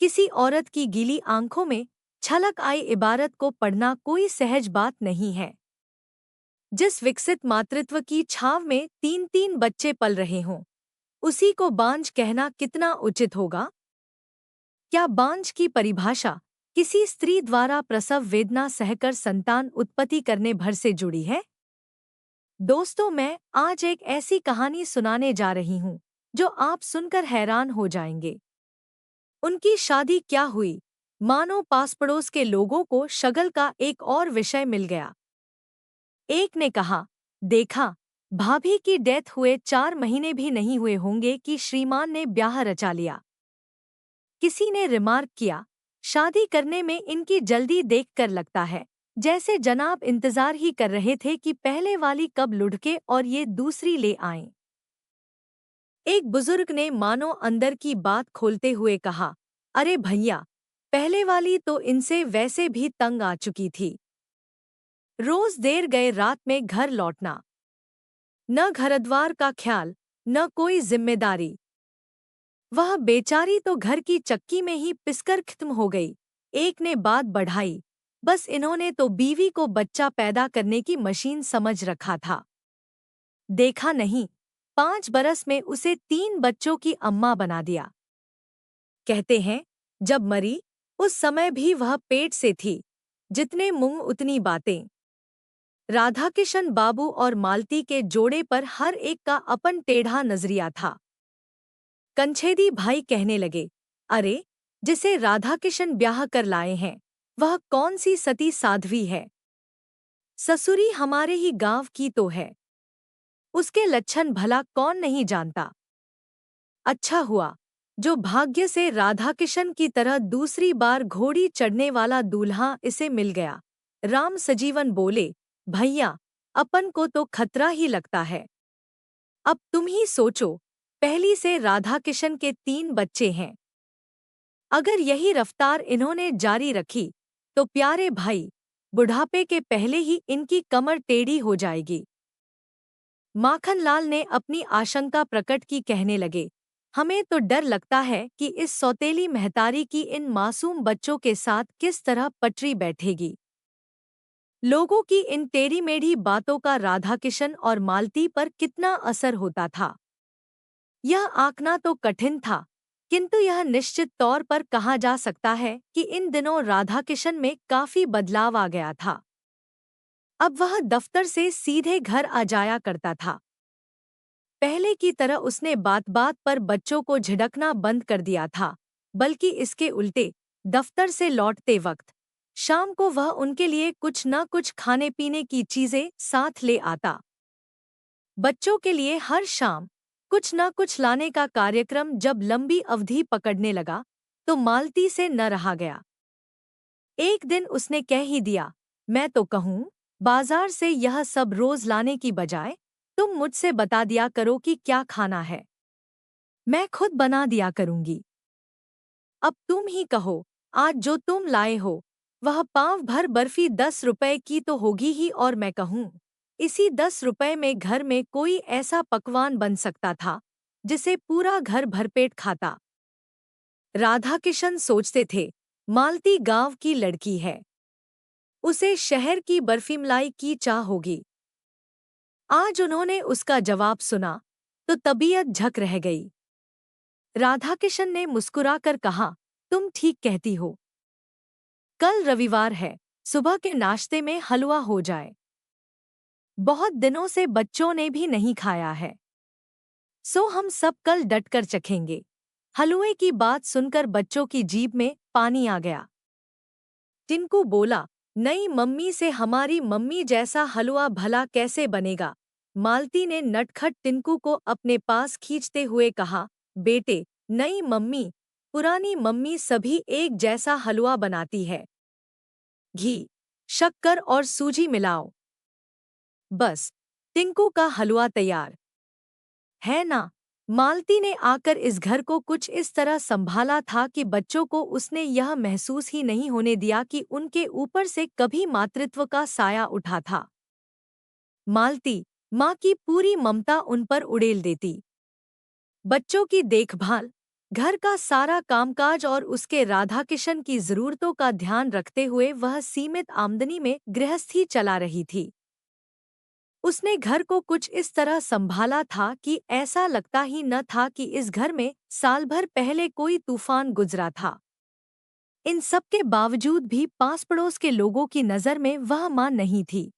किसी औरत की गीली आंखों में छलक आई इबारत को पढ़ना कोई सहज बात नहीं है। जिस विकसित मातृत्व की छाव में तीन तीन बच्चे पल रहे हों, उसी को बांझ कहना कितना उचित होगा? क्या बांझ की परिभाषा किसी स्त्री द्वारा प्रसव वेदना सहकर संतान उत्पत्ति करने भर से जुड़ी है? दोस्तों, मैं आज एक ऐसी कहानी सुनाने जा रही हूँ जो आप सुनकर हैरान हो जाएंगे। उनकी शादी क्या हुई, मानो पास पड़ोस के लोगों को शगल का एक और विषय मिल गया। एक ने कहा, देखा, भाभी की डेथ हुए 4 महीने भी नहीं हुए होंगे कि श्रीमान ने ब्याह रचा लिया। किसी ने रिमार्क किया, शादी करने में इनकी जल्दी देखकर लगता है जैसे जनाब इंतजार ही कर रहे थे कि पहले वाली कब लुढ़के और ये दूसरी ले आएं। एक बुजुर्ग ने मानो अंदर की बात खोलते हुए कहा, अरे भैया, पहले वाली तो इनसे वैसे भी तंग आ चुकी थी। रोज देर गए रात में घर लौटना, न घरद्वार का ख्याल, न कोई जिम्मेदारी। वह बेचारी तो घर की चक्की में ही पिसकर खत्म हो गई। एक ने बात बढ़ाई, बस इन्होंने तो बीवी को बच्चा पैदा करने की मशीन समझ रखा था। देखा नहीं, 5 बरस में उसे 3 बच्चों की अम्मा बना दिया। कहते हैं, जब मरी उस समय भी वह पेट से थी। जितने मुंह उतनी बातें। राधाकिशन बाबू और मालती के जोड़े पर हर एक का अपन टेढ़ा नजरिया था। कंछेदी भाई कहने लगे, अरे, जिसे राधाकिशन ब्याह कर लाए हैं, वह कौन सी सती साध्वी है? ससुरी हमारे ही गांव की तो है। उसके लक्षण भला कौन नहीं जानता। अच्छा हुआ जो भाग्य से राधाकिशन की तरह दूसरी बार घोड़ी चढ़ने वाला दूल्हा इसे मिल गया। राम सजीवन बोले, भैया, अपन को तो खतरा ही लगता है। अब तुम ही सोचो, पहली से राधाकिशन के 3 बच्चे हैं। अगर यही रफ्तार इन्होंने जारी रखी तो प्यारे भाई, बुढ़ापे के पहले ही इनकी कमर टेढ़ी हो जाएगी। माखनलाल ने अपनी आशंका प्रकट की, कहने लगे, हमें तो डर लगता है कि इस सौतेली महतारी की इन मासूम बच्चों के साथ किस तरह पटरी बैठेगी। लोगों की इन टेढ़ी मेढ़ी बातों का राधाकिशन और मालती पर कितना असर होता था, यह आंकना तो कठिन था, किंतु यह निश्चित तौर पर कहा जा सकता है कि इन दिनों राधाकिशन में काफी बदलाव आ गया था। अब वह दफ्तर से सीधे घर आ जाया करता था। पहले की तरह उसने बात बात पर बच्चों को झिड़कना बंद कर दिया था, बल्कि इसके उल्टे दफ्तर से लौटते वक्त शाम को वह उनके लिए कुछ न कुछ खाने पीने की चीजें साथ ले आता। बच्चों के लिए हर शाम कुछ न कुछ लाने का कार्यक्रम जब लंबी अवधि पकड़ने लगा तो मालती से न रहा गया। एक दिन उसने कह ही दिया, मैं तो कहूँ, बाजार से यह सब रोज लाने की बजाय तुम मुझसे बता दिया करो कि क्या खाना है, मैं खुद बना दिया करूंगी। अब तुम ही कहो, आज जो तुम लाए हो वह पाव भर बर्फी 10 रुपए की तो होगी ही, और मैं कहूँ, इसी 10 रुपए में घर में कोई ऐसा पकवान बन सकता था जिसे पूरा घर भरपेट खाता। राधाकिशन सोचते थे, मालती गांव की लड़की है, उसे शहर की बर्फी मलाई की चाह होगी। आज उन्होंने उसका जवाब सुना तो तबीयत झक रह गई। राधाकिशन ने मुस्कुराकर कहा, तुम ठीक कहती हो। कल रविवार है, सुबह के नाश्ते में हलवा हो जाए। बहुत दिनों से बच्चों ने भी नहीं खाया है, सो हम सब कल डटकर चखेंगे। हलवे की बात सुनकर बच्चों की जीभ में पानी आ गया। टिंकू बोला, नई मम्मी से हमारी मम्मी जैसा हलवा भला कैसे बनेगा? मालती ने नटखट टिंकू को अपने पास खींचते हुए कहा, बेटे, नई मम्मी, पुरानी मम्मी सभी एक जैसा हलवा बनाती है। घी, शक्कर और सूजी मिलाओ, बस टिंकू का हलवा तैयार है ना? मालती ने आकर इस घर को कुछ इस तरह संभाला था कि बच्चों को उसने यह महसूस ही नहीं होने दिया कि उनके ऊपर से कभी मातृत्व का साया उठा था। मालती माँ की पूरी ममता उन पर उड़ेल देती। बच्चों की देखभाल, घर का सारा कामकाज और उसके राधाकिशन की जरूरतों का ध्यान रखते हुए वह सीमित आमदनी में गृहस्थी चला रही थी। उसने घर को कुछ इस तरह संभाला था कि ऐसा लगता ही न था कि इस घर में साल भर पहले कोई तूफान गुजरा था। इन सब के बावजूद भी पास पड़ोस के लोगों की नज़र में वह मां नहीं थी।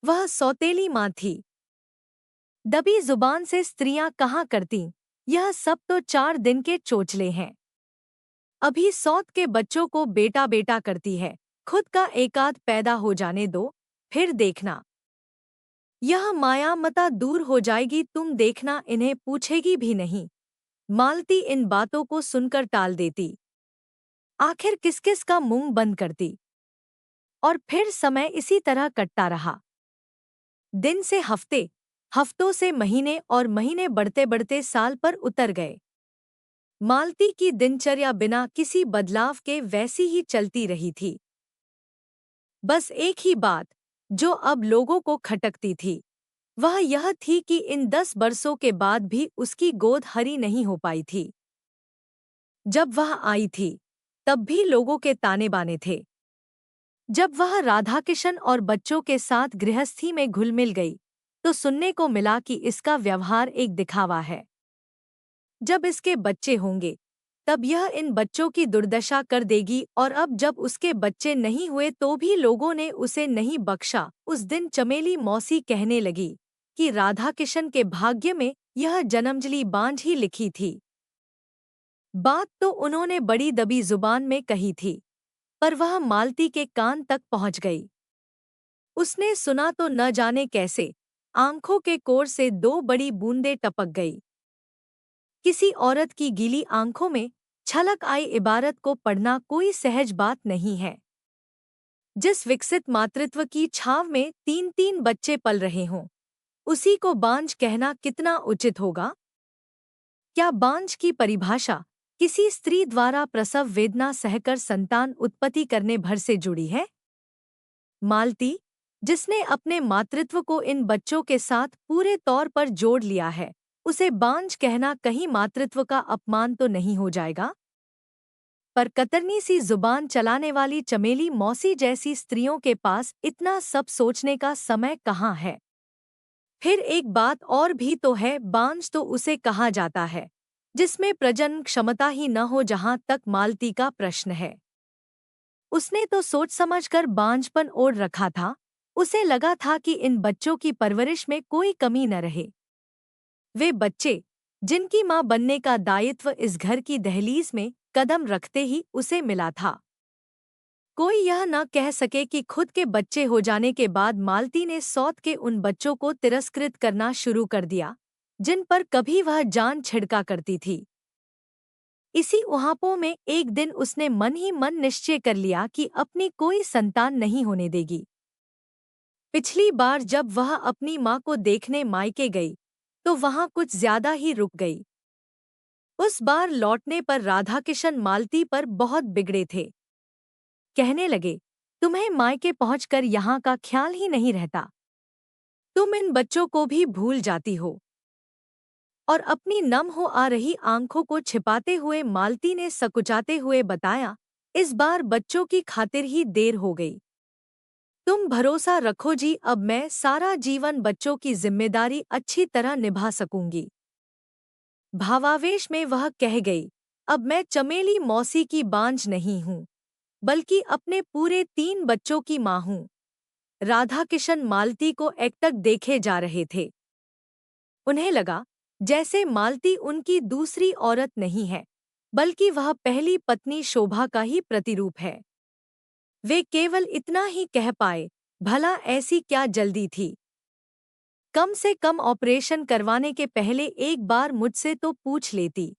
वह सौतेली मां थी। दबी जुबान से स्त्रियां कहाँ करतीं, यह सब तो 4 दिन के चोचले हैं। अभी सौत के बच्चों को बेटा बेटा करती है, खुद का एकाध पैदा हो जाने दो, फिर देखना। यह माया मता दूर हो जाएगी, तुम देखना, इन्हें पूछेगी भी नहीं। मालती इन बातों को सुनकर टाल देती। आखिर किस किस का मुंह बंद करती। और फिर समय इसी तरह कटता रहा। दिन से हफ्ते, हफ्तों से महीने और महीने बढ़ते बढ़ते साल पर उतर गए। मालती की दिनचर्या बिना किसी बदलाव के वैसी ही चलती रही थी। बस एक ही बात जो अब लोगों को खटकती थी, वह यह थी कि इन 10 बरसों के बाद भी उसकी गोद हरी नहीं हो पाई थी। जब वह आई थी, तब भी लोगों के ताने बाने थे। जब वह राधाकिशन और बच्चों के साथ गृहस्थी में घुल मिल गई, तो सुनने को मिला कि इसका व्यवहार एक दिखावा है। जब इसके बच्चे होंगे, तब यह इन बच्चों की दुर्दशा कर देगी, और अब जब उसके बच्चे नहीं हुए तो भी लोगों ने उसे नहीं बख्शा। उस दिन चमेली मौसी कहने लगी कि राधाकिशन के भाग्य में यह जन्मजली बांझ ही लिखी थी। बात तो उन्होंने बड़ी दबी जुबान में कही थी, पर वह मालती के कान तक पहुंच गई। उसने सुना तो न जाने कैसे आंखों के कोर से 2 बड़ी बूंदें टपक गई। किसी औरत की गीली आंखों में छलक आई इबारत को पढ़ना कोई सहज बात नहीं है। जिस विकसित मातृत्व की छाव में 3-3 बच्चे पल रहे हों, उसी को बांझ कहना कितना उचित होगा? क्या बांझ की परिभाषा किसी स्त्री द्वारा प्रसव वेदना सहकर संतान उत्पत्ति करने भर से जुड़ी है? मालती, जिसने अपने मातृत्व को इन बच्चों के साथ पूरे तौर पर जोड़ लिया है, उसे बांझ कहना कहीं मातृत्व का अपमान तो नहीं हो जाएगा? पर कतरनी सी जुबान चलाने वाली चमेली मौसी जैसी स्त्रियों के पास इतना सब सोचने का समय कहाँ है? फिर एक बात और भी तो है, बांझ तो उसे कहा जाता है जिसमें प्रजनन क्षमता ही न हो। जहाँ तक मालती का प्रश्न है, उसने तो सोच समझकर बांझपन ओढ़ रखा था। उसे लगा था कि इन बच्चों की परवरिश में कोई कमी न रहे। वे बच्चे जिनकी मां बनने का दायित्व इस घर की दहलीज में कदम रखते ही उसे मिला था। कोई यह न कह सके कि खुद के बच्चे हो जाने के बाद मालती ने सौत के उन बच्चों को तिरस्कृत करना शुरू कर दिया जिन पर कभी वह जान छिड़का करती थी। इसी उहापों में एक दिन उसने मन ही मन निश्चय कर लिया कि अपनी कोई संतान नहीं होने देगी। पिछली बार जब वह अपनी मां को देखने मायके गई, तो वहां कुछ ज्यादा ही रुक गई। उस बार लौटने पर राधाकिशन मालती पर बहुत बिगड़े थे। कहने लगे, तुम्हें मायके पहुंचकर यहाँ का ख्याल ही नहीं रहता। तुम इन बच्चों को भी भूल जाती हो। और अपनी नम हो आ रही आंखों को छिपाते हुए मालती ने सकुचाते हुए बताया, इस बार बच्चों की खातिर ही देर हो गई। तुम भरोसा रखो जी, अब मैं सारा जीवन बच्चों की जिम्मेदारी अच्छी तरह निभा सकूंगी। भावावेश में वह कह गई, अब मैं चमेली मौसी की बांझ नहीं हूँ, बल्कि अपने पूरे 3 बच्चों की माँ हूँ। राधाकिशन मालती को एकटक देखे जा रहे थे। उन्हें लगा जैसे मालती उनकी दूसरी औरत नहीं है, बल्कि वह पहली पत्नी शोभा का ही प्रतिरूप है। वे केवल इतना ही कह पाए, भला ऐसी क्या जल्दी थी? कम से कम ऑपरेशन करवाने के पहले एक बार मुझसे तो पूछ लेती।